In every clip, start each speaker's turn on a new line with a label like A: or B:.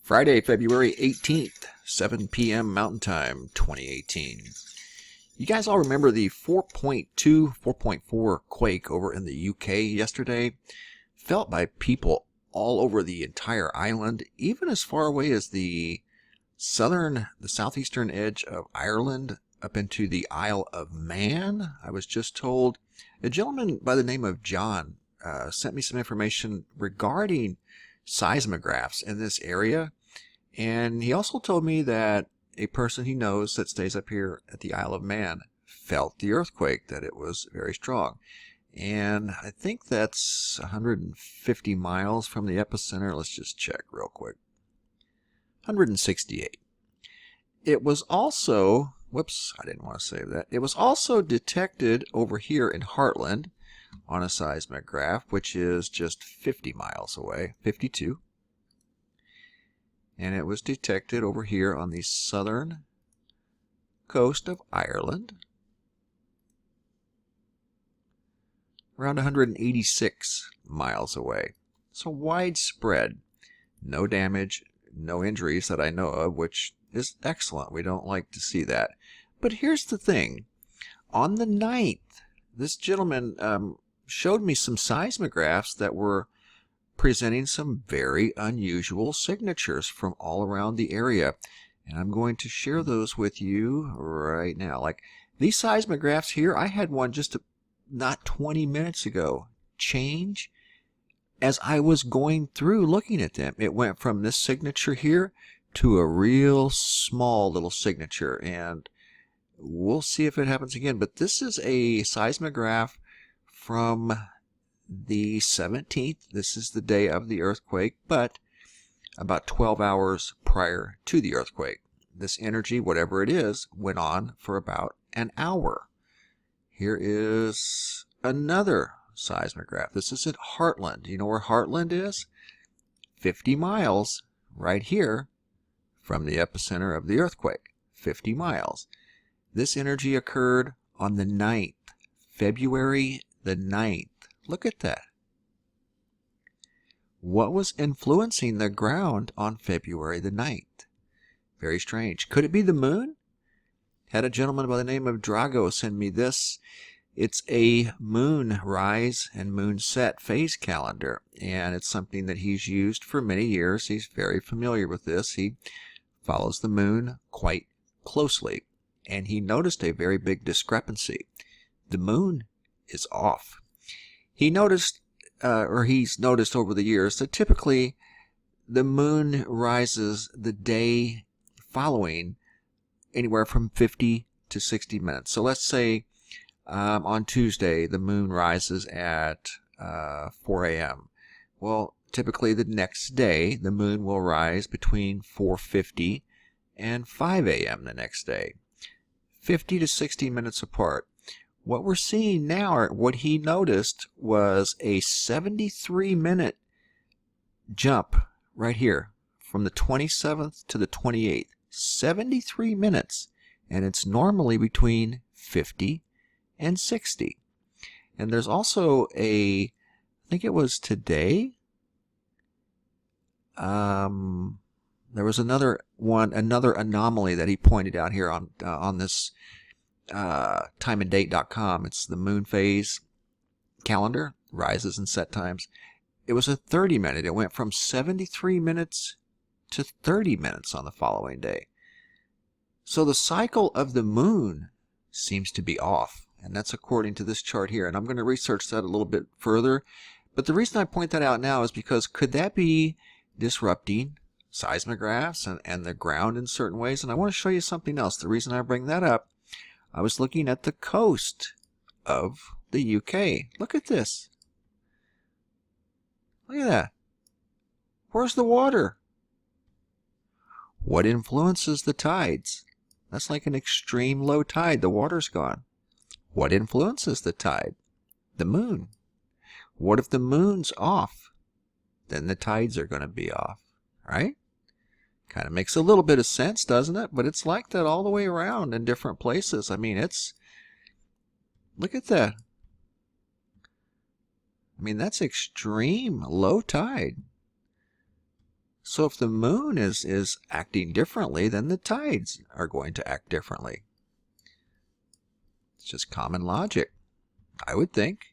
A: Friday, February 18th, 7 p.m. Mountain Time, 2018. You guys all remember the 4.2, 4.4 quake over in the UK yesterday? Felt by people all over the entire island, even as far away as the southeastern edge of Ireland, up into the Isle of Man. I was just told a gentleman by the name of John sent me some information regarding seismographs in this area, and he also told me that a person he knows that stays up here at the Isle of Man felt the earthquake, that it was very strong. And I think that's 150 miles from the epicenter. Let's just check real quick. 168. It was also, whoops, I didn't want to save that. It was also detected over here in Heartland on a seismograph, which is just 50 miles away, 52. And it was detected over here on the southern coast of Ireland, around 186 miles away. So widespread. No damage, no injuries that I know of, which is excellent. We don't like to see that. But here's the thing. On the 9th, this gentleman showed me some seismographs that were presenting some very unusual signatures from all around the area. And I'm going to share those with you right now. Like these seismographs here, I had one just not 20 minutes ago change as I was going through looking at them. It went from this signature here to a real small little signature, and we'll see if it happens again. But this is a seismograph from the 17th. This is the day of the earthquake, but about 12 hours prior to the earthquake. This energy, whatever it is, went on for about an hour. Here is another seismograph. This is at Heartland. You know where Heartland is? 50 miles right here from the epicenter of the earthquake. 50 miles. This energy occurred on the 9th, February the 9th. Look at that. What was influencing the ground on February the 9th? Very strange. Could it be the moon? Had a gentleman by the name of Drago send me this. It's a moonrise and moonset phase calendar, and it's something that he's used for many years. He's very familiar with this. He follows the moon quite closely, and he noticed a very big discrepancy. The moon is off. He noticed, he's noticed over the years, that typically the moon rises the day following anywhere from 50 to 60 minutes. So let's say on Tuesday the moon rises at 4 a.m. Well, typically the next day the moon will rise between 4:50 and 5 a.m. the next day. 50 to 60 minutes apart. What we're seeing now, or what he noticed, was a 73-minute jump right here from the 27th to the 28th. 73 minutes. And it's normally between 50 and 60. And there's also I think it was today, there was another anomaly that he pointed out here on this timeanddate.com. It's the moon phase calendar, rises and set times. It was a 30-minute. It went from 73 minutes to 30 minutes on the following day. So the cycle of the moon seems to be off, and that's according to this chart here. And I'm going to research that a little bit further. But the reason I point that out now is because could that be disrupting seismographs and the ground in certain ways? And I want to show you something else. The reason I bring that up, I was looking at the coast of the UK. Look at this. Look at that. Where's the water? What influences the tides? That's like an extreme low tide. The water's gone. What influences the tide? The moon. What if the moon's off? Then the tides are going to be off, right? Kind of makes a little bit of sense, doesn't it? But it's like that all the way around in different places. I mean, look at that. I mean, that's extreme low tide. So if the moon is acting differently, then the tides are going to act differently. It's just common logic, I would think.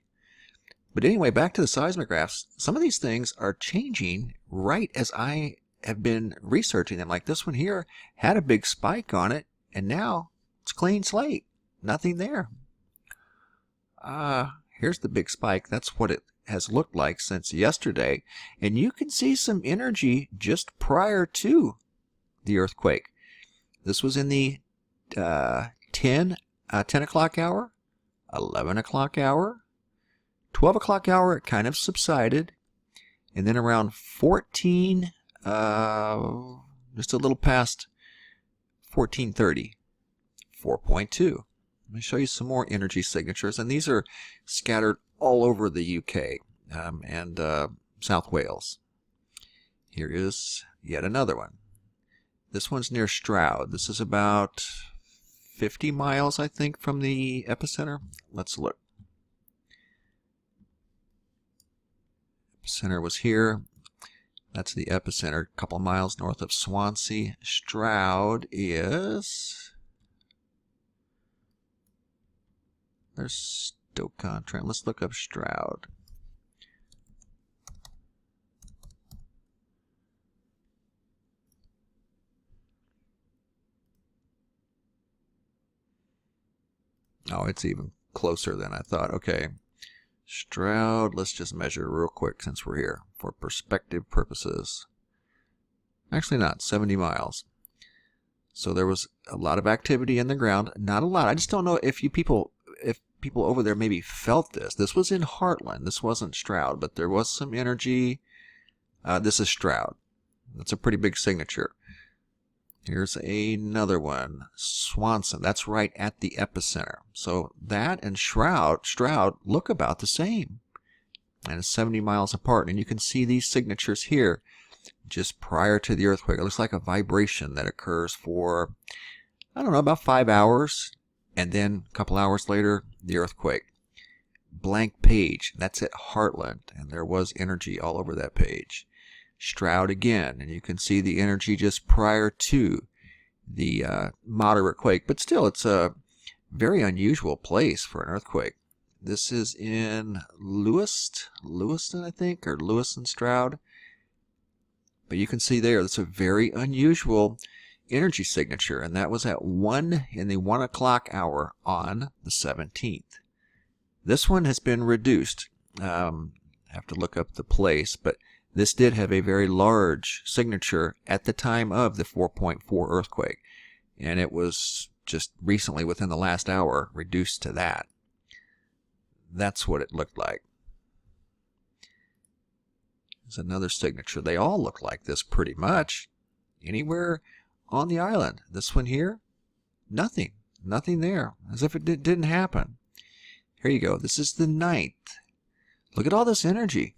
A: But anyway, back to the seismographs. Some of these things are changing right as I have been researching them. Like this one here had a big spike on it, and now it's clean slate. Nothing there. Here's the big spike. That's what it has looked like since yesterday. And you can see some energy just prior to the earthquake. This was in the 10 o'clock hour, 11 o'clock hour, 12 o'clock hour. It kind of subsided. And then around 14, just a little past 14:30, 4.2. Let me show you some more energy signatures, and these are scattered all over the UK and South Wales. Here is yet another one. This one's near Stroud. This is about 50 miles, I think, from the epicenter. Let's look. Epicenter was here. That's the epicenter, a couple miles north of Swansea. Stroud is... There's Stoke-on-Trent. Let's look up Stroud. Oh, it's even closer than I thought. Okay. Stroud, let's just measure real quick since we're here for perspective purposes. Actually not, 70 miles. So there was a lot of activity in the ground. Not a lot. I just don't know if people over there maybe felt this. This was in Heartland. This wasn't Stroud, but there was some energy. This is Stroud. That's a pretty big signature. Here's another one. Swanson. That's right at the epicenter. So that and Stroud look about the same. And it's 70 miles apart. And you can see these signatures here just prior to the earthquake. It looks like a vibration that occurs for, I don't know, about 5 hours. And then a couple hours later, the earthquake. Blank page. That's at Heartland. And there was energy all over that page. Stroud again. And you can see the energy just prior to the moderate quake. But still, it's a very unusual place for an earthquake. This is in Lewiston, I think, or Lewiston Stroud. But you can see there, that's a very unusual energy signature, and that was at 1 in the 1 o'clock hour on the 17th. This one has been reduced. I have to look up the place, but this did have a very large signature at the time of the 4.4 earthquake, and it was just recently, within the last hour, reduced to that. That's what it looked like. There's another signature. They all look like this pretty much. Anywhere on the island. This one here, nothing. Nothing there. As if it didn't happen. Here you go. This is the 9th. Look at all this energy.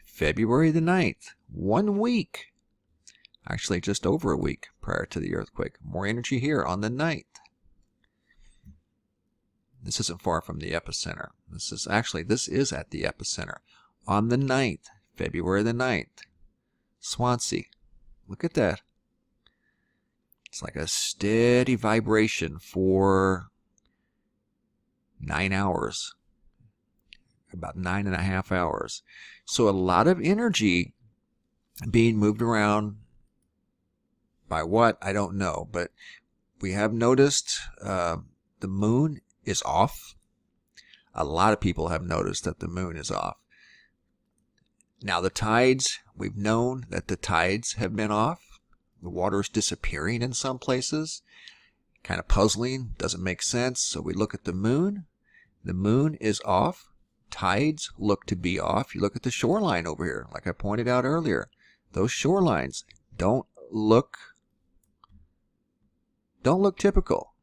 A: February the 9th. 1 week. Actually, just over a week prior to the earthquake. More energy here on the 9th. This isn't far from the epicenter. This is at the epicenter. On the 9th. February the 9th. Swansea. Look at that. It's like a steady vibration for 9 hours. About 9.5 hours. So a lot of energy being moved around by what? I don't know. But we have noticed the moon is off. A lot of people have noticed that the moon is off. Now the tides, we've known that the tides have been off. The water is disappearing in some places. Kind of puzzling. Doesn't make sense. So we look at the moon. The moon is off. Tides look to be off. You look at the shoreline over here, like I pointed out earlier. Those shorelines don't look typical.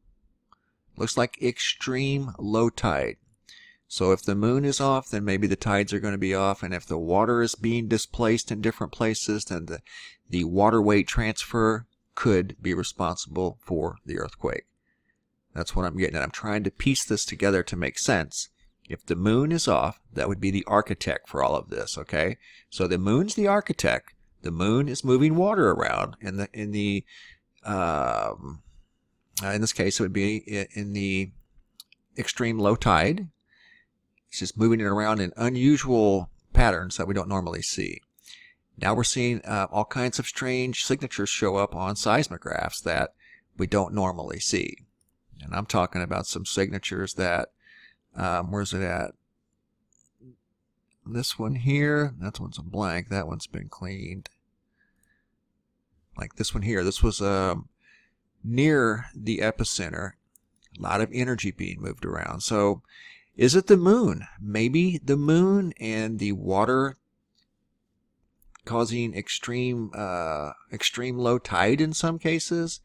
A: Looks like extreme low tide. So if the moon is off, then maybe the tides are going to be off. And if the water is being displaced in different places, then the water weight transfer could be responsible for the earthquake. That's what I'm getting at. I'm trying to piece this together to make sense. If the moon is off, that would be the architect for all of this, okay? So the moon's the architect, The moon is moving water around in this case it would be in the extreme low tide. It's just moving it around in unusual patterns that we don't normally see. Now we're seeing all kinds of strange signatures show up on seismographs that we don't normally see. And I'm talking about some signatures that, where's it at? This one here, that one's a blank, that one's been cleaned. Like this one here, this was near the epicenter. A lot of energy being moved around. So is it the moon? Maybe the moon and the water causing extreme low tide in some cases.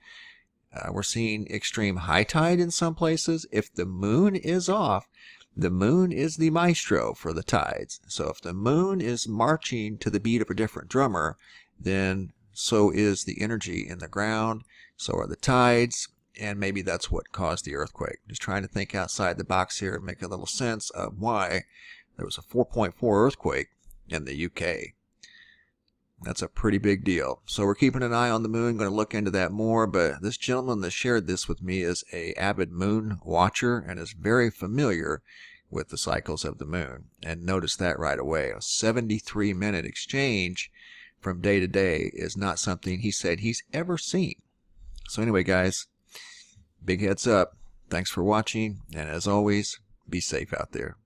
A: We're seeing extreme high tide in some places. If the moon is off, the moon is the maestro for the tides. So if the moon is marching to the beat of a different drummer, then so is the energy in the ground, so are the tides, and maybe that's what caused the earthquake. Just trying to think outside the box here and make a little sense of why there was a 4.4 earthquake in the UK. That's a pretty big deal. So we're keeping an eye on the moon, going to look into that more, but this gentleman that shared this with me is an avid moon watcher and is very familiar with the cycles of the moon. And notice that right away. A 73-minute exchange from day to day is not something he said he's ever seen. So anyway, guys, big heads up. Thanks for watching, and as always, be safe out there.